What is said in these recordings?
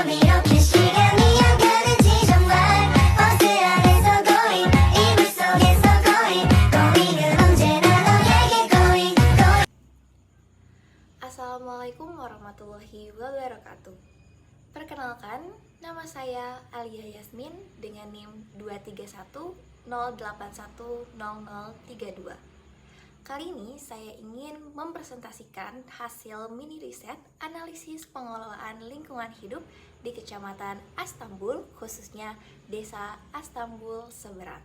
이렇게 시간이 안 가는지 정말 버스 안에서 going 이불 속에서 going 은 언제나 너에게 going. Assalamualaikum warahmatullahi wabarakatuh. Perkenalkan, nama saya Alia Yasmin dengan NIM 23108100032. Kali ini saya ingin mempresentasikan hasil mini riset analisis pengelolaan lingkungan hidup di Kecamatan Astambul, khususnya Desa Astambul Seberang.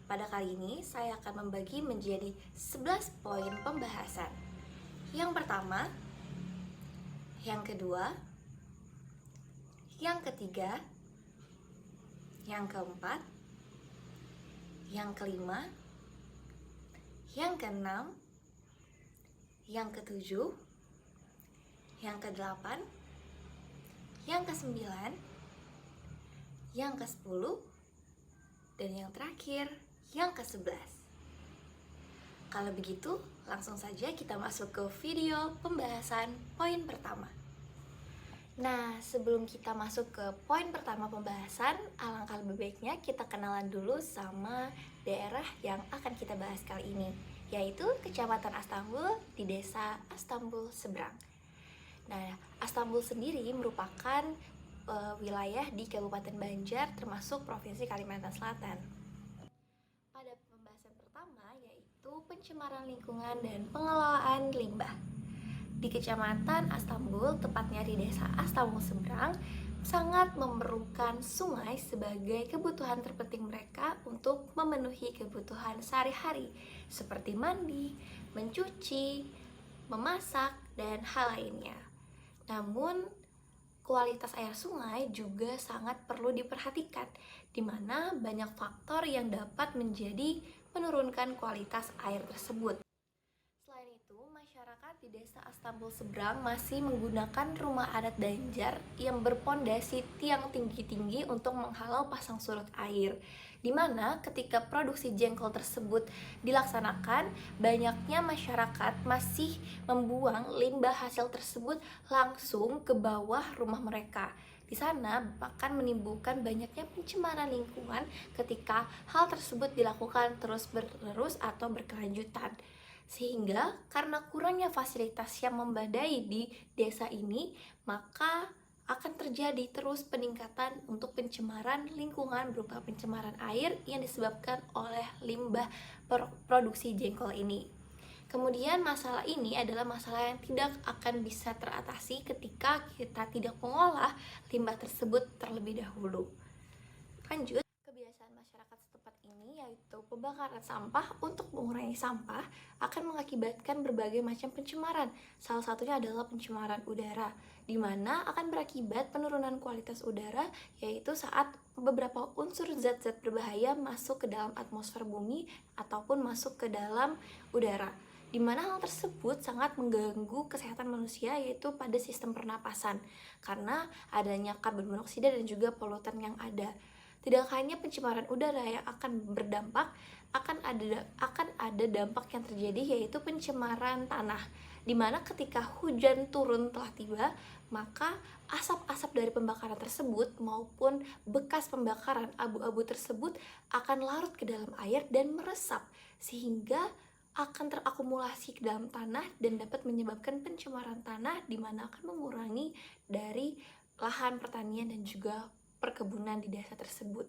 Pada kali ini saya akan membagi menjadi 11 poin pembahasan. Yang pertama, yang kedua, yang ketiga, yang keempat, yang kelima, yang keenam, yang ketujuh, yang kedelapan, yang kesembilan, yang kesepuluh, dan yang terakhir, yang ke-11. Kalau begitu, langsung saja kita masuk ke video pembahasan poin pertama. Nah, sebelum kita masuk ke poin pertama pembahasan, alangkah lebih baiknya kita kenalan dulu sama daerah yang akan kita bahas kali ini, yaitu Kecamatan Astambul di Desa Astambul Seberang. Nah, Astambul sendiri merupakan wilayah di Kabupaten Banjar, termasuk Provinsi Kalimantan Selatan. Pada pembahasan pertama, yaitu pencemaran lingkungan dan pengelolaan limbah. Di Kecamatan Astambul, tepatnya di Desa Astambul Seberang, sangat memerlukan sungai sebagai kebutuhan terpenting mereka untuk memenuhi kebutuhan sehari-hari seperti mandi, mencuci, memasak, dan hal lainnya. Namun, kualitas air sungai juga sangat perlu diperhatikan, di mana banyak faktor yang dapat menurunkan kualitas air tersebut. Selain itu, masyarakat di Desa Astambul Seberang masih menggunakan rumah adat Banjar yang berpondasi tiang tinggi-tinggi untuk menghalau pasang surut air, di mana ketika produksi jengkol tersebut dilaksanakan, banyaknya masyarakat masih membuang limbah hasil tersebut langsung ke bawah rumah mereka. Di sana akan menimbulkan banyaknya pencemaran lingkungan ketika hal tersebut dilakukan terus-menerus atau berkelanjutan. Sehingga karena kurangnya fasilitas yang memadai di desa ini, maka akan terjadi terus peningkatan untuk pencemaran lingkungan berupa pencemaran air yang disebabkan oleh limbah produksi jengkol ini. Kemudian masalah ini adalah masalah yang tidak akan bisa teratasi ketika kita tidak mengolah limbah tersebut terlebih dahulu. Lanjut, kebiasaan masyarakat setempat ini yaitu pembakaran sampah untuk mengurangi sampah akan mengakibatkan berbagai macam pencemaran. Salah satunya adalah pencemaran udara, di mana akan berakibat penurunan kualitas udara, yaitu saat beberapa unsur zat-zat berbahaya masuk ke dalam atmosfer bumi ataupun masuk ke dalam udara, di mana hal tersebut sangat mengganggu kesehatan manusia, yaitu pada sistem pernapasan karena adanya karbon monoksida dan juga polutan yang ada. Tidak hanya pencemaran udara yang akan berdampak, akan ada dampak yang terjadi, yaitu pencemaran tanah, di mana ketika hujan turun telah tiba, maka asap-asap dari pembakaran tersebut maupun bekas pembakaran abu-abu tersebut akan larut ke dalam air dan meresap, sehingga akan terakumulasi ke dalam tanah dan dapat menyebabkan pencemaran tanah, di mana akan mengurangi dari lahan pertanian dan juga perkebunan di desa tersebut.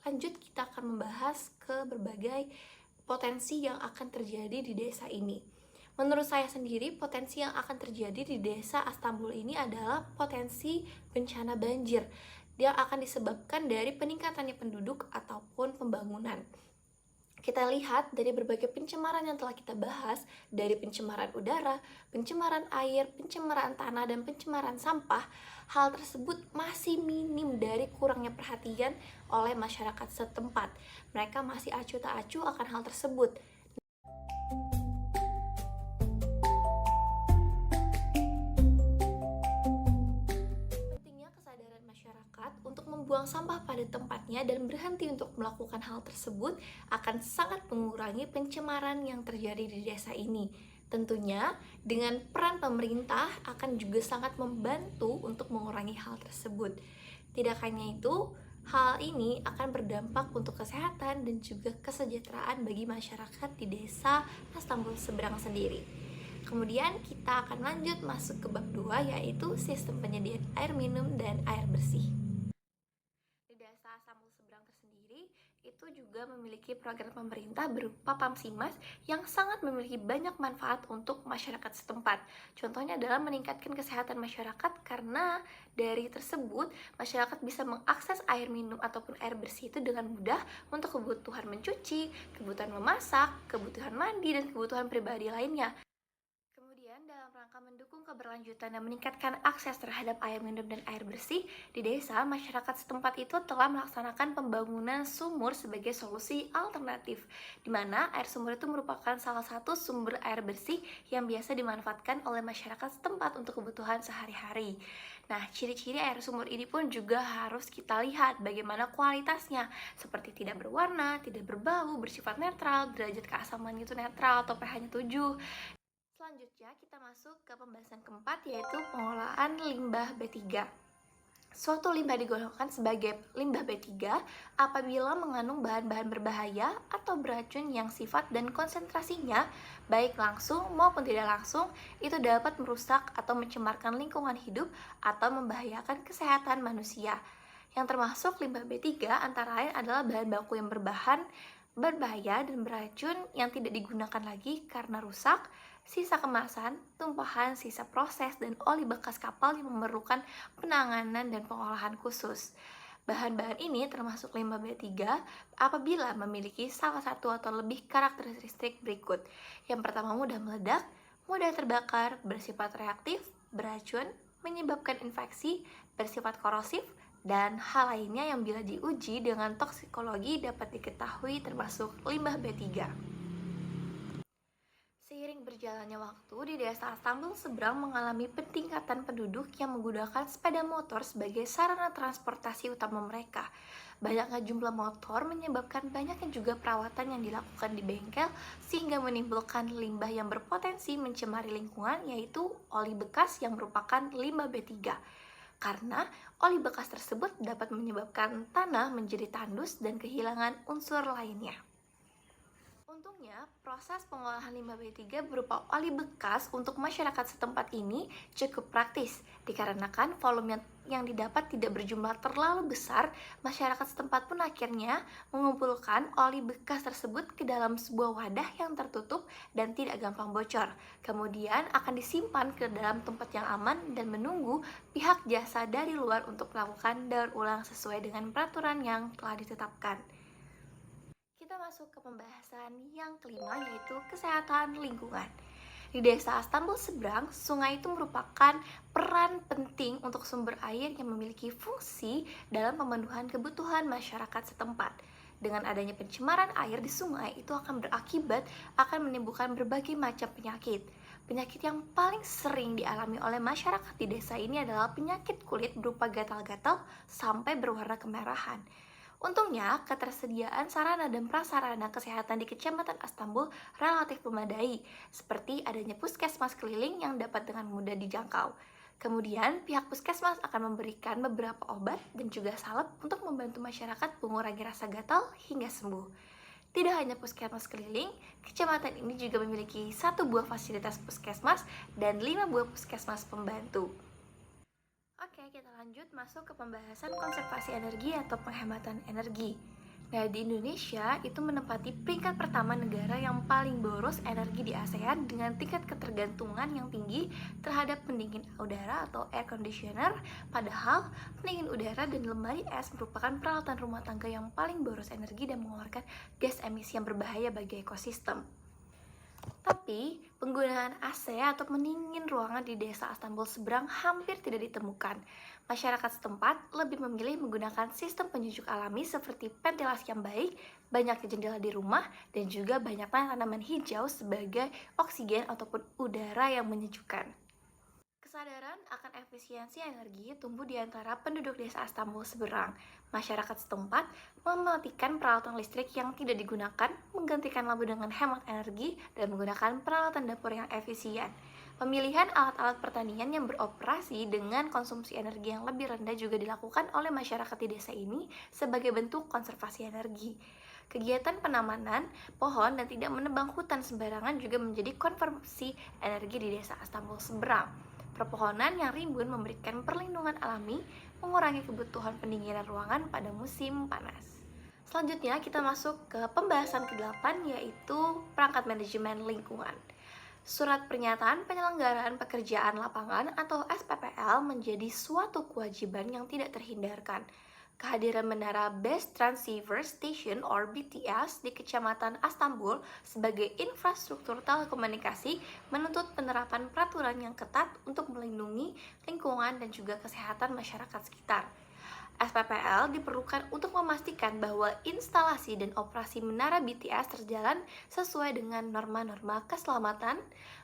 Lanjut, kita akan membahas ke berbagai potensi yang akan terjadi di desa ini. Menurut saya sendiri, potensi yang akan terjadi di Desa Astambul ini adalah potensi bencana banjir yang akan disebabkan dari peningkatannya penduduk ataupun pembangunan. Kita lihat dari berbagai pencemaran yang telah kita bahas, dari pencemaran udara, pencemaran air, pencemaran tanah, dan pencemaran sampah, hal tersebut masih minim dari kurangnya perhatian oleh masyarakat setempat. Mereka masih acuh tak acuh akan hal tersebut. Untuk membuang sampah pada tempatnya dan berhenti untuk melakukan hal tersebut akan sangat mengurangi pencemaran yang terjadi di desa ini. Tentunya dengan peran pemerintah akan juga sangat membantu untuk mengurangi mengurangi hal tersebut. Tidak hanya itu, hal ini akan berdampak untuk kesehatan dan juga kesejahteraan bagi masyarakat di desa Astambul Seberang sendiri. Kemudian kita akan lanjut masuk ke bab 2, yaitu sistem penyediaan air minum dan air bersih. Di desa Astambul Seberang tersendiri itu juga memiliki program pemerintah berupa Pamsimas yang sangat memiliki banyak manfaat untuk masyarakat setempat. Contohnya adalah meningkatkan kesehatan masyarakat karena dari tersebut masyarakat bisa mengakses air minum ataupun air bersih itu dengan mudah untuk kebutuhan mencuci, kebutuhan memasak, kebutuhan mandi, dan kebutuhan pribadi lainnya. Kemudian dalam rangka mendukung keberlanjutan dan meningkatkan akses terhadap air minum dan air bersih, di desa masyarakat setempat itu telah melaksanakan pembangunan sumur sebagai solusi alternatif, di mana air sumur itu merupakan salah satu sumber air bersih yang biasa dimanfaatkan oleh masyarakat setempat untuk kebutuhan sehari-hari. Nah, ciri-ciri air sumur ini pun juga harus kita lihat bagaimana kualitasnya, seperti tidak berwarna, tidak berbau, bersifat netral, derajat keasamannya itu netral atau pH-nya 7. Selanjutnya kita masuk ke pembahasan keempat, yaitu pengolahan limbah B3. Suatu limbah digolongkan sebagai limbah B3 apabila mengandung bahan-bahan berbahaya atau beracun yang sifat dan konsentrasinya baik langsung maupun tidak langsung itu dapat merusak atau mencemarkan lingkungan hidup atau membahayakan kesehatan manusia. Yang termasuk limbah B3 antara lain adalah bahan baku yang berbahaya dan beracun yang tidak digunakan lagi karena rusak, sisa kemasan, tumpahan, sisa proses, dan oli bekas kapal yang memerlukan penanganan dan pengolahan khusus. Bahan-bahan ini termasuk limbah B3 apabila memiliki salah satu atau lebih karakteristik berikut. Yang pertama, mudah meledak, mudah terbakar, bersifat reaktif, beracun, menyebabkan infeksi, bersifat korosif, dan hal lainnya yang bila diuji dengan toksikologi dapat diketahui termasuk limbah B3. Seiring berjalannya waktu, di desa Astambul Seberang mengalami peningkatan penduduk yang menggunakan sepeda motor sebagai sarana transportasi utama mereka. Banyaknya jumlah motor menyebabkan banyaknya juga perawatan yang dilakukan di bengkel sehingga menimbulkan limbah yang berpotensi mencemari lingkungan, yaitu oli bekas yang merupakan limbah B3. Karena oli bekas tersebut dapat menyebabkan tanah menjadi tandus dan kehilangan unsur lainnya. Untungnya, proses pengolahan limbah B3 berupa oli bekas untuk masyarakat setempat ini cukup praktis. Dikarenakan volume yang didapat tidak berjumlah terlalu besar, masyarakat setempat pun akhirnya mengumpulkan oli bekas tersebut ke dalam sebuah wadah yang tertutup dan tidak gampang bocor. Kemudian akan disimpan ke dalam tempat yang aman dan menunggu pihak jasa dari luar untuk melakukan daur ulang sesuai dengan peraturan yang telah ditetapkan. Kita masuk ke pembahasan yang kelima, yaitu kesehatan lingkungan. Di desa Astambul Seberang, sungai itu merupakan peran penting untuk sumber air yang memiliki fungsi dalam pemenuhan kebutuhan masyarakat setempat. Dengan adanya pencemaran air di sungai itu akan berakibat akan menimbulkan berbagai macam penyakit. Penyakit yang paling sering dialami oleh masyarakat di desa ini adalah penyakit kulit berupa gatal-gatal sampai berwarna kemerahan. Untungnya, ketersediaan sarana dan prasarana kesehatan di Kecamatan Astambul relatif memadai, seperti adanya puskesmas keliling yang dapat dengan mudah dijangkau. Kemudian, pihak puskesmas akan memberikan beberapa obat dan juga salep untuk membantu masyarakat mengurangi rasa gatal hingga sembuh. Tidak hanya puskesmas keliling, kecamatan ini juga memiliki 1 buah fasilitas puskesmas dan 5 buah puskesmas pembantu. Oke, kita lanjut masuk ke pembahasan konservasi energi atau penghematan energi. Nah, di Indonesia itu menempati peringkat pertama negara yang paling boros energi di ASEAN dengan tingkat ketergantungan yang tinggi terhadap pendingin udara atau air conditioner. Padahal pendingin udara dan lemari es merupakan peralatan rumah tangga yang paling boros energi dan mengeluarkan gas emisi yang berbahaya bagi ekosistem. Tapi, penggunaan AC atau pendingin ruangan di desa Astambul Seberang hampir tidak ditemukan. Masyarakat setempat lebih memilih menggunakan sistem penyejuk alami seperti ventilasi yang baik, banyaknya jendela di rumah, dan juga banyaknya tanaman hijau sebagai oksigen ataupun udara yang menyejukkan. Kesadaran akan efisiensi energi tumbuh di antara penduduk desa Astambul Seberang. Masyarakat setempat mematikan peralatan listrik yang tidak digunakan, menggantikan lampu dengan hemat energi, dan menggunakan peralatan dapur yang efisien. Pemilihan alat-alat pertanian yang beroperasi dengan konsumsi energi yang lebih rendah juga dilakukan oleh masyarakat di desa ini sebagai bentuk konservasi energi. Kegiatan penanaman pohon dan tidak menebang hutan sembarangan juga menjadi konservasi energi di desa Astambul Seberang. Perpohonan yang rimbun memberikan perlindungan alami, mengurangi kebutuhan pendinginan ruangan pada musim panas. Selanjutnya kita masuk ke pembahasan ke-8, yaitu perangkat manajemen lingkungan. Surat Pernyataan Penyelenggaraan Pekerjaan Lapangan atau SPPL menjadi suatu kewajiban yang tidak terhindarkan. Kehadiran menara Base Transceiver Station or BTS di Kecamatan Astambul sebagai infrastruktur telekomunikasi menuntut penerapan peraturan yang ketat untuk melindungi lingkungan dan juga kesehatan masyarakat sekitar. SPPL diperlukan untuk memastikan bahwa instalasi dan operasi menara BTS terjalan sesuai dengan norma-norma keselamatan,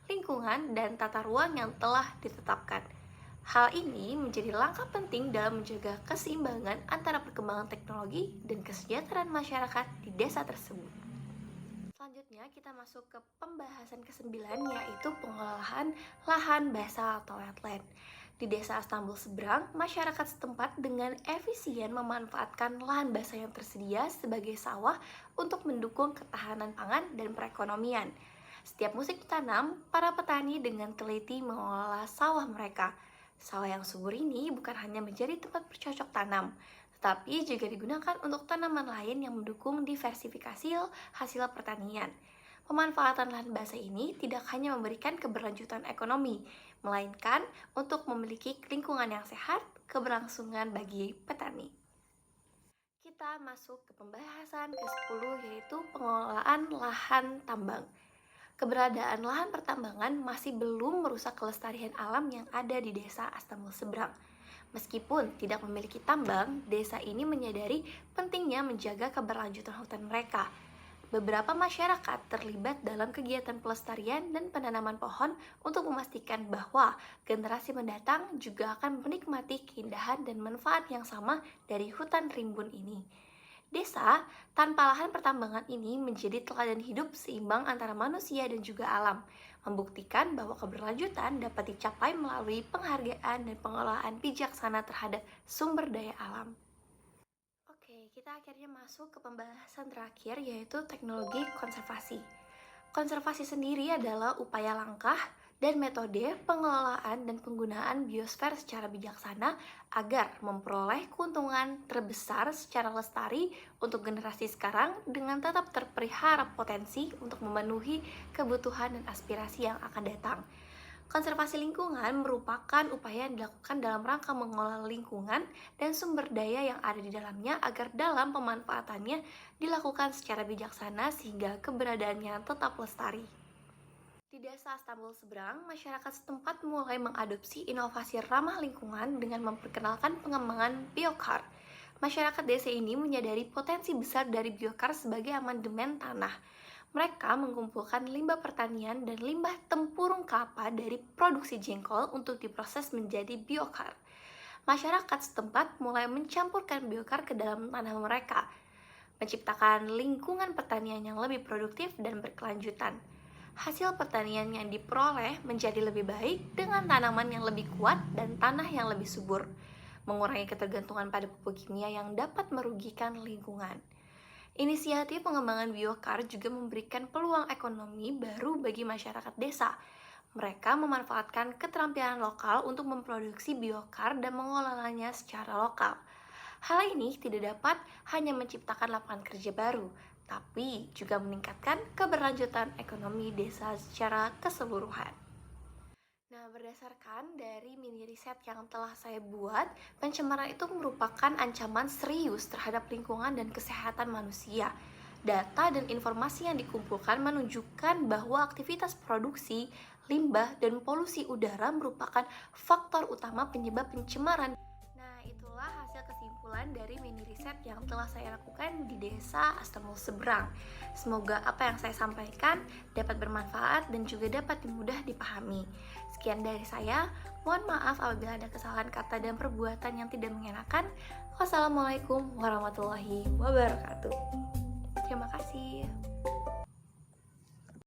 lingkungan, dan tata ruang yang telah ditetapkan. Hal ini menjadi langkah penting dalam menjaga keseimbangan antara perkembangan teknologi dan kesejahteraan masyarakat di desa tersebut. Selanjutnya kita masuk ke pembahasan ke-9, yaitu pengelolaan lahan basah atau wetland. Di desa Astambul Seberang, masyarakat setempat dengan efisien memanfaatkan lahan basah yang tersedia sebagai sawah untuk mendukung ketahanan pangan dan perekonomian. Setiap musim tanam, para petani dengan teliti mengelola sawah mereka. Sawah yang subur ini bukan hanya menjadi tempat bercocok tanam, tetapi juga digunakan untuk tanaman lain yang mendukung diversifikasi hasil pertanian. Pemanfaatan lahan basah ini tidak hanya memberikan keberlanjutan ekonomi, melainkan untuk memiliki lingkungan yang sehat, keberlangsungan bagi petani. Kita masuk ke pembahasan ke-10, yaitu pengelolaan lahan tambang. Keberadaan lahan pertambangan masih belum merusak kelestarian alam yang ada di desa Astambul Seberang. Meskipun tidak memiliki tambang, desa ini menyadari pentingnya menjaga keberlanjutan hutan mereka. Beberapa masyarakat terlibat dalam kegiatan pelestarian dan penanaman pohon untuk memastikan bahwa generasi mendatang juga akan menikmati keindahan dan manfaat yang sama dari hutan rimbun ini. Desa tanpa lahan pertambangan ini menjadi teladan hidup seimbang antara manusia dan juga alam, membuktikan bahwa keberlanjutan dapat dicapai melalui penghargaan dan pengelolaan bijaksana terhadap sumber daya alam. Kita akhirnya masuk ke pembahasan terakhir, yaitu teknologi konservasi. Konservasi sendiri adalah upaya langkah dan metode pengelolaan dan penggunaan biosfer secara bijaksana agar memperoleh keuntungan terbesar secara lestari untuk generasi sekarang dengan tetap terpelihara potensi untuk memenuhi kebutuhan dan aspirasi yang akan datang. Konservasi lingkungan merupakan upaya yang dilakukan dalam rangka mengelola lingkungan dan sumber daya yang ada di dalamnya agar dalam pemanfaatannya dilakukan secara bijaksana sehingga keberadaannya tetap lestari. Di desa Astambul Seberang, masyarakat setempat mulai mengadopsi inovasi ramah lingkungan dengan memperkenalkan pengembangan biokar. Masyarakat desa ini menyadari potensi besar dari biokar sebagai amandemen tanah. Mereka mengumpulkan limbah pertanian dan limbah tempurung kelapa dari produksi jengkol untuk diproses menjadi biokar. Masyarakat setempat mulai mencampurkan biokar ke dalam tanah mereka, menciptakan lingkungan pertanian yang lebih produktif dan berkelanjutan. Hasil pertanian yang diperoleh menjadi lebih baik dengan tanaman yang lebih kuat dan tanah yang lebih subur, mengurangi ketergantungan pada pupuk kimia yang dapat merugikan lingkungan. Inisiatif pengembangan biokar juga memberikan peluang ekonomi baru bagi masyarakat desa. Mereka memanfaatkan keterampilan lokal untuk memproduksi biokar dan mengelolanya secara lokal. Hal ini tidak dapat hanya menciptakan lapangan kerja baru, tapi juga meningkatkan keberlanjutan ekonomi desa secara keseluruhan. Nah, berdasarkan dari mini riset yang telah saya buat, pencemaran itu merupakan ancaman serius terhadap lingkungan dan kesehatan manusia. Data dan informasi yang dikumpulkan menunjukkan bahwa aktivitas produksi, limbah, dan polusi udara merupakan faktor utama penyebab pencemaran. Nah, itulah hasil kesimpulan dari mini riset yang telah saya lakukan di desa Astambul Seberang. Semoga apa yang saya sampaikan dapat bermanfaat dan juga dapat mudah dipahami. Sekian dari saya, mohon maaf apabila ada kesalahan kata dan perbuatan yang tidak mengenakan. Wassalamualaikum warahmatullahi wabarakatuh. Terima kasih.